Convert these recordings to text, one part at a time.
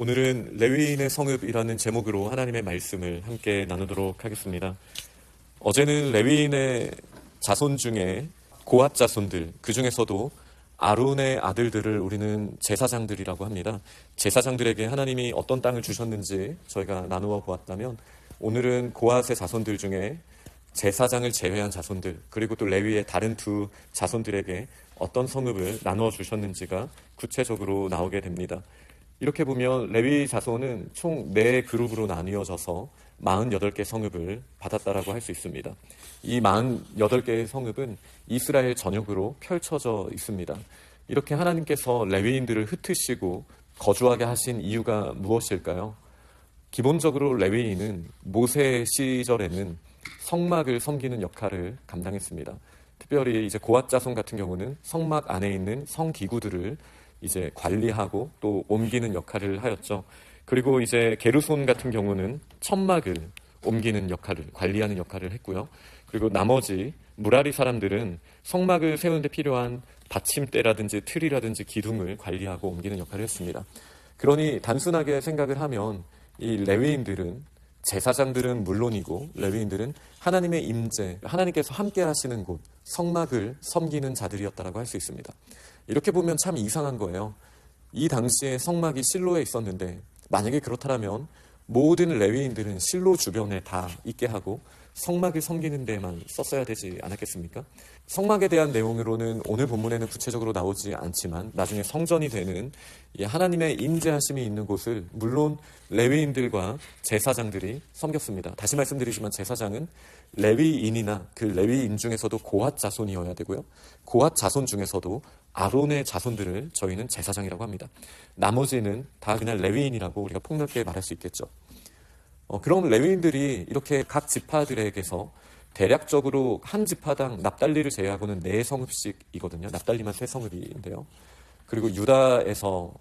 오늘은 레위인의 성읍이라는 제목으로 하나님의 말씀을 함께 나누도록 하겠습니다. 어제는 레위인의 자손 중에 고핫 자손들, 그 중에서도 아론의 아들들을 우리는 제사장들이라고 합니다. 제사장들에게 하나님이 어떤 땅을 주셨는지 저희가 나누어 보았다면, 오늘은 고핫의 자손들 중에 제사장을 제외한 자손들, 그리고 또 레위의 다른 두 자손들에게 어떤 성읍을 나누어 주셨는지가 구체적으로 나오게 됩니다. 이렇게 보면 레위 자손은 총 4그룹으로 나뉘어져서 48개 성읍을 받았다라고 할 수 있습니다. 이 48개의 성읍은 이스라엘 전역으로 펼쳐져 있습니다. 이렇게 하나님께서 레위인들을 흩으시고 거주하게 하신 이유가 무엇일까요? 기본적으로 레위인은 모세 시절에는 성막을 섬기는 역할을 감당했습니다. 특별히 이제 고핫 자손 같은 경우는 성막 안에 있는 성기구들을 이제 관리하고 또 옮기는 역할을 하였죠. 그리고 이제 게르손 같은 경우는 천막을 옮기는 역할을, 관리하는 역할을 했고요. 그리고 나머지 무라리 사람들은 성막을 세우는 데 필요한 받침대라든지 틀이라든지 기둥을 관리하고 옮기는 역할을 했습니다. 그러니 단순하게 생각을 하면 이 레위인들은, 제사장들은 물론이고 레위인들은 하나님의 임재, 하나님께서 함께 하시는 곳, 성막을 섬기는 자들이었다라고 할 수 있습니다. 이렇게 보면 참 이상한 거예요. 이 당시에 성막이 실로에 있었는데 만약에 그렇다면 모든 레위인들은 실로 주변에 다 있게 하고 성막을 섬기는 데만 썼어야 되지 않았겠습니까? 성막에 대한 내용으로는 오늘 본문에는 구체적으로 나오지 않지만 나중에 성전이 되는 하나님의 임재하심이 있는 곳을 물론 레위인들과 제사장들이 섬겼습니다. 다시 말씀드리지만 제사장은 레위인이나 그 레위인 중에서도 고핫 자손이어야 되고요. 고핫 자손 중에서도 아론의 자손들을 저희는 제사장이라고 합니다. 나머지는 다 그냥 레위인이라고 우리가 폭넓게 말할 수 있겠죠. 그럼 레위인들이 이렇게 각 지파들에게서 대략적으로 한 지파당 납달리를 제외하고는 4성읍씩이거든요. 납달리만 3성읍인데요. 그리고 유다에서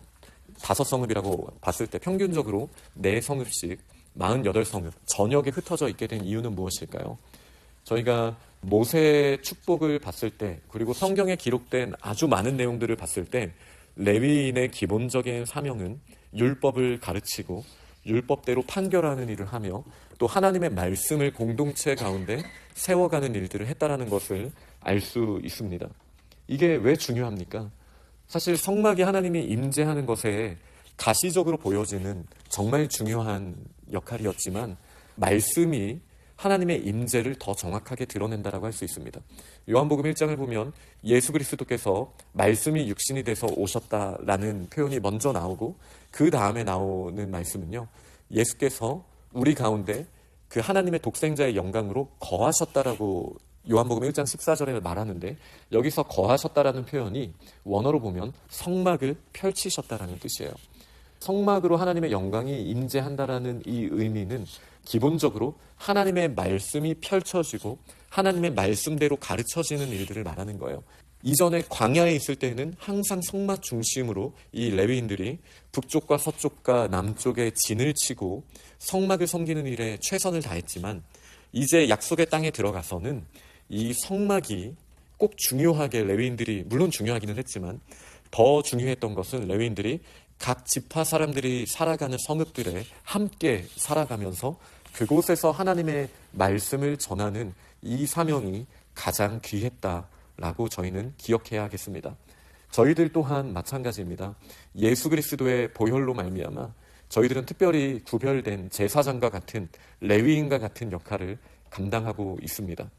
5성읍이라고 봤을 때 평균적으로 4성읍씩 48성읍 전역에 흩어져 있게 된 이유는 무엇일까요? 저희가 모세의 축복을 봤을 때, 그리고 성경에 기록된 아주 많은 내용들을 봤을 때 레위인의 기본적인 사명은 율법을 가르치고 율법대로 판결하는 일을 하며 또 하나님의 말씀을 공동체 가운데 세워가는 일들을 했다라는 것을 알 수 있습니다. 이게 왜 중요합니까? 사실 성막이 하나님이 임재하는 것에 가시적으로 보여지는 정말 중요한 역할이었지만 말씀이 하나님의 임재를 더 정확하게 드러낸다라고 할 수 있습니다. 요한복음 1장을 보면 예수 그리스도께서 말씀이 육신이 돼서 오셨다라는 표현이 먼저 나오고 그 다음에 나오는 말씀은요, 예수께서 우리 가운데 그 하나님의 독생자의 영광으로 거하셨다라고 요한복음 1장 14절에 말하는데, 여기서 거하셨다라는 표현이 원어로 보면 성막을 펼치셨다라는 뜻이에요. 성막으로 하나님의 영광이 임재한다라는 이 의미는 기본적으로 하나님의 말씀이 펼쳐지고 하나님의 말씀대로 가르쳐지는 일들을 말하는 거예요. 이전에 광야에 있을 때는 항상 성막 중심으로 이 레위인들이 북쪽과 서쪽과 남쪽에 진을 치고 성막을 섬기는 일에 최선을 다했지만, 이제 약속의 땅에 들어가서는 이 성막이 꼭 중요하게 레위인들이, 물론 중요하기는 했지만 더 중요했던 것은 레위인들이 각 지파 사람들이 살아가는 성읍들에 함께 살아가면서 그곳에서 하나님의 말씀을 전하는 이 사명이 가장 귀했다라고 저희는 기억해야 하겠습니다. 저희들 또한 마찬가지입니다. 예수 그리스도의 보혈로 말미암아 저희들은 특별히 구별된 제사장과 같은, 레위인과 같은 역할을 감당하고 있습니다.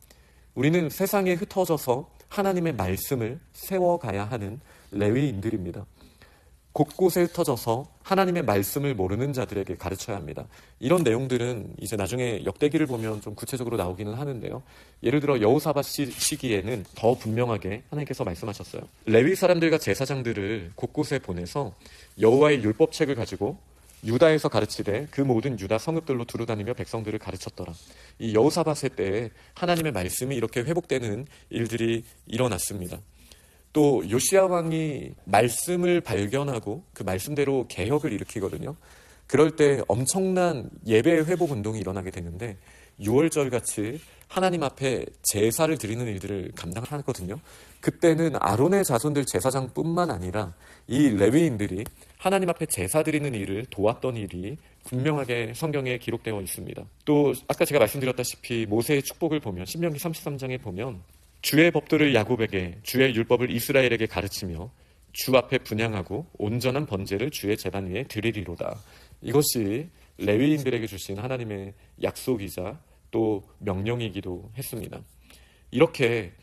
우리는 세상에 흩어져서 하나님의 말씀을 세워가야 하는 레위인들입니다. 곳곳에 흩어져서 하나님의 말씀을 모르는 자들에게 가르쳐야 합니다. 이런 내용들은 이제 나중에 역대기를 보면 좀 구체적으로 나오기는 하는데요. 예를 들어 여호사밧 시기에는 더 분명하게 하나님께서 말씀하셨어요. 레위 사람들과 제사장들을 곳곳에 보내서 여호와의 율법책을 가지고 유다에서 가르치되 그 모든 유다 성읍들로 두루다니며 백성들을 가르쳤더라. 이 여호사밧의 때에 하나님의 말씀이 이렇게 회복되는 일들이 일어났습니다. 또 요시야 왕이 말씀을 발견하고 그 말씀대로 개혁을 일으키거든요. 그럴 때 엄청난 예배 회복 운동이 일어나게 되는데 6월절 같이 하나님 앞에 제사를 드리는 일들을 감당하거든요. 그때는 아론의 자손들 제사장뿐만 아니라 이 레위인들이 하나님 앞에 제사 드리는 일을 도왔던 일이 분명하게 성경에 기록되어 있습니다. 또 아까 제가 말씀드렸다시피 모세의 축복을 보면 신명기 33장에 보면 주의 법도를 야곱에게 주의 율법을 이스라엘에게 가르치며 주 앞에 분향하고 온전한 번제를 주의 제단 위에 드리리로다. 이것이 레위인들에게 주신 하나님의 약속이자 또 명령이기도 했습니다. 이렇게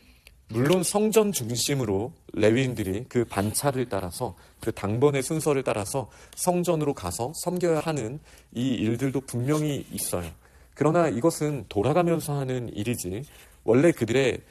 물론 성전 중심으로 레위인들이 그 반차를 따라서 그 당번의 순서를 따라서 성전으로 가서 섬겨야 하는 이 일들도 분명히 있어요. 그러나 이것은 돌아가면서 하는 일이지 원래 그들의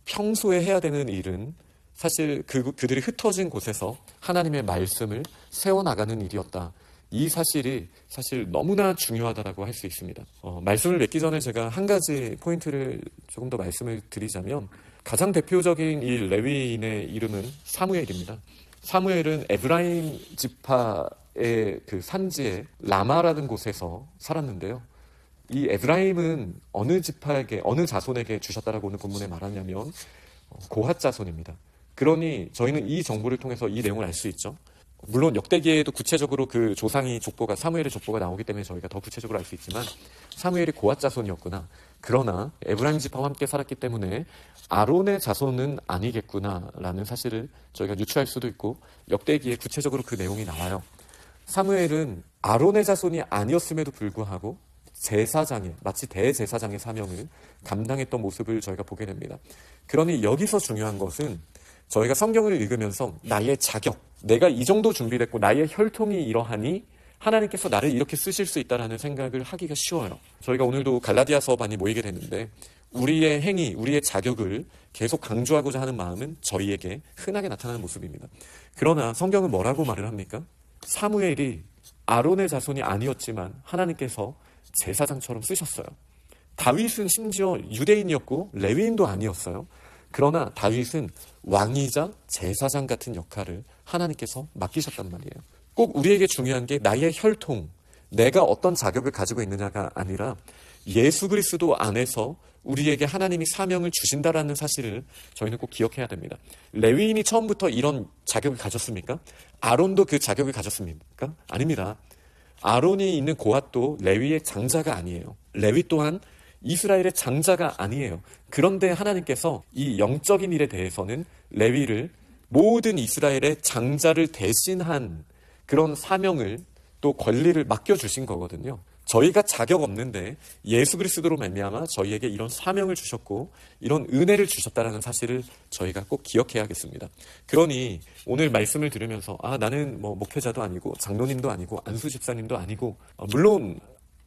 평소에 해야 되는 일은 사실 그들이 흩어진 곳에서 하나님의 말씀을 세워나가는 일이었다. 이 사실이 사실 너무나 중요하다고 할 수 있습니다. 말씀을 맺기 전에 제가 한 가지 포인트를 조금 더 말씀을 드리자면 가장 대표적인 이 레위인의 이름은 사무엘입니다. 사무엘은 에브라임 지파의 그 산지에 라마라는 곳에서 살았는데요. 이 에브라임은 어느 지파에게 어느 자손에게 주셨다라고 오늘 본문에 말하냐면 고핫 자손입니다. 그러니 저희는 이 정보를 통해서 이 내용을 알 수 있죠. 물론 역대기에도 구체적으로 그 조상이 족보가 사무엘의 족보가 나오기 때문에 저희가 더 구체적으로 알 수 있지만 사무엘이 고핫 자손이었구나. 그러나 에브라임 지파와 함께 살았기 때문에 아론의 자손은 아니겠구나라는 사실을 저희가 유추할 수도 있고 역대기에 구체적으로 그 내용이 나와요. 사무엘은 아론의 자손이 아니었음에도 불구하고 제사장의 마치 대제사장의 사명을 감당했던 모습을 저희가 보게 됩니다. 그러니 여기서 중요한 것은 저희가 성경을 읽으면서 나의 자격, 내가 이 정도 준비됐고 나의 혈통이 이러하니 하나님께서 나를 이렇게 쓰실 수 있다는 생각을 하기가 쉬워요. 저희가 오늘도 갈라디아서 반이 모이게 됐는데 우리의 행위, 우리의 자격을 계속 강조하고자 하는 마음은 저희에게 흔하게 나타나는 모습입니다. 그러나 성경은 뭐라고 말을 합니까? 사무엘이 아론의 자손이 아니었지만 하나님께서 제사장처럼 쓰셨어요. 다윗은 심지어 유대인이었고 레위인도 아니었어요. 그러나 다윗은 왕이자 제사장 같은 역할을 하나님께서 맡기셨단 말이에요. 꼭 우리에게 중요한 게 나의 혈통, 내가 어떤 자격을 가지고 있느냐가 아니라 예수 그리스도 안에서 우리에게 하나님이 사명을 주신다라는 사실을 저희는 꼭 기억해야 됩니다. 레위인이 처음부터 이런 자격을 가졌습니까? 아론도 그 자격을 가졌습니까? 아닙니다. 아론이 있는 고핫도 레위의 장자가 아니에요. 레위 또한 이스라엘의 장자가 아니에요. 그런데 하나님께서 이 영적인 일에 대해서는 레위를 모든 이스라엘의 장자를 대신한 그런 사명을 또 권리를 맡겨주신 거거든요. 저희가 자격 없는데 예수 그리스도로 말미암아 저희에게 이런 사명을 주셨고 이런 은혜를 주셨다는 사실을 저희가 꼭 기억해야겠습니다. 그러니 오늘 말씀을 들으면서 나는 뭐 목회자도 아니고 장로님도 아니고 안수 집사님도 아니고 물론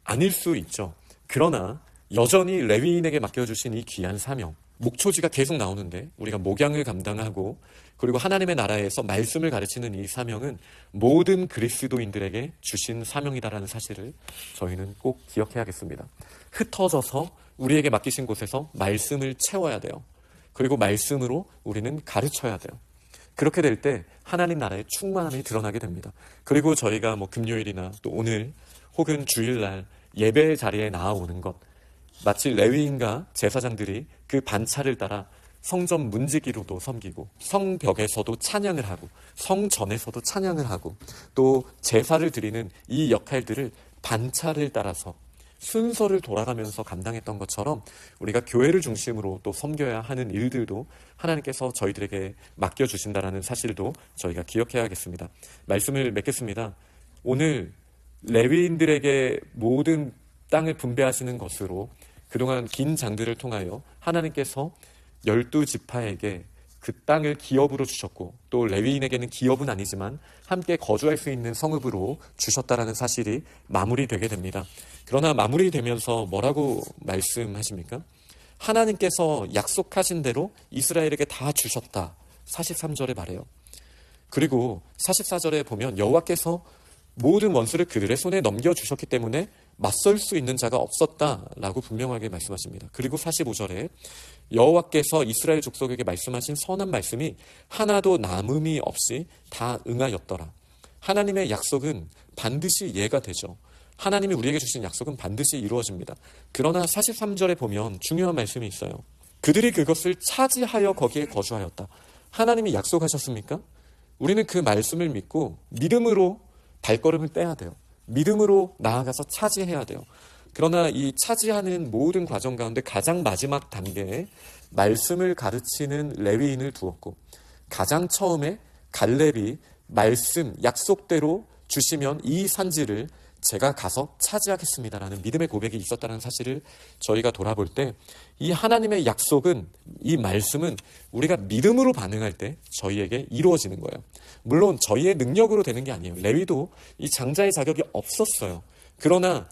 아닐 수 있죠. 그러나 여전히 레위인에게 맡겨주신 이 귀한 사명, 목초지가 계속 나오는데 우리가 목양을 감당하고 그리고 하나님의 나라에서 말씀을 가르치는 이 사명은 모든 그리스도인들에게 주신 사명이다라는 사실을 저희는 꼭 기억해야겠습니다. 흩어져서 우리에게 맡기신 곳에서 말씀을 채워야 돼요. 그리고 말씀으로 우리는 가르쳐야 돼요. 그렇게 될 때 하나님 나라의 충만함이 드러나게 됩니다. 그리고 저희가 뭐 금요일이나 또 오늘 혹은 주일날 예배 자리에 나아오는 것, 마치 레위인과 제사장들이 그 반차를 따라 성전 문지기로도 섬기고 성벽에서도 찬양을 하고 성전에서도 찬양을 하고 또 제사를 드리는 이 역할들을 반차를 따라서 순서를 돌아가면서 감당했던 것처럼 우리가 교회를 중심으로 또 섬겨야 하는 일들도 하나님께서 저희들에게 맡겨주신다는 사실도 저희가 기억해야겠습니다. 말씀을 맺겠습니다. 오늘 레위인들에게 모든 땅을 분배하시는 것으로 그동안 긴 장들을 통하여 하나님께서 12지파에게 그 땅을 기업으로 주셨고 또 레위인에게는 기업은 아니지만 함께 거주할 수 있는 성읍으로 주셨다라는 사실이 마무리되게 됩니다. 그러나 마무리되면서 뭐라고 말씀하십니까? 하나님께서 약속하신 대로 이스라엘에게 다 주셨다. 43절에 말해요. 그리고 44절에 보면 여호와께서 모든 원수를 그들의 손에 넘겨주셨기 때문에 맞설 수 있는 자가 없었다라고 분명하게 말씀하십니다. 그리고 45절에 여호와께서 이스라엘 족속에게 말씀하신 선한 말씀이 하나도 남음이 없이 다 응하였더라. 하나님의 약속은 반드시 이해가 되죠. 하나님이 우리에게 주신 약속은 반드시 이루어집니다. 그러나 43절에 보면 중요한 말씀이 있어요. 그들이 그것을 차지하여 거기에 거주하였다. 하나님이 약속하셨습니까? 우리는 그 말씀을 믿고 믿음으로 발걸음을 떼야 돼요. 믿음으로 나아가서 차지해야 돼요. 그러나 이 차지하는 모든 과정 가운데 가장 마지막 단계에 말씀을 가르치는 레위인을 두었고, 가장 처음에 갈렙이 말씀, 약속대로 주시면 이 산지를 제가 가서 차지하겠습니다라는 믿음의 고백이 있었다는 사실을 저희가 돌아볼 때, 이 하나님의 약속은, 이 말씀은 우리가 믿음으로 반응할 때 저희에게 이루어지는 거예요. 물론 저희의 능력으로 되는 게 아니에요. 레위도 이 장자의 자격이 없었어요. 그러나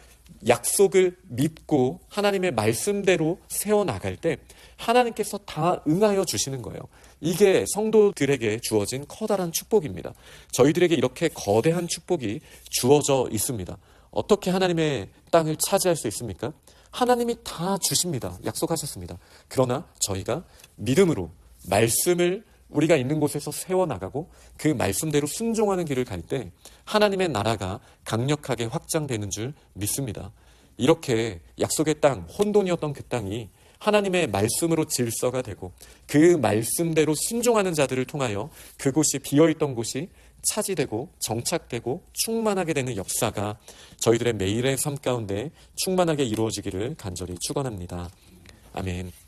약속을 믿고 하나님의 말씀대로 세워나갈 때 하나님께서 다 응하여 주시는 거예요. 이게 성도들에게 주어진 커다란 축복입니다. 저희들에게 이렇게 거대한 축복이 주어져 있습니다. 어떻게 하나님의 땅을 차지할 수 있습니까? 하나님이 다 주십니다. 약속하셨습니다. 그러나 저희가 믿음으로 말씀을 우리가 있는 곳에서 세워나가고 그 말씀대로 순종하는 길을 갈 때 하나님의 나라가 강력하게 확장되는 줄 믿습니다. 이렇게 약속의 땅, 혼돈이었던 그 땅이 하나님의 말씀으로 질서가 되고 그 말씀대로 순종하는 자들을 통하여 그곳이 비어있던 곳이 차지되고 정착되고 충만하게 되는 역사가 저희들의 매일의 삶 가운데 충만하게 이루어지기를 간절히 축원합니다. 아멘.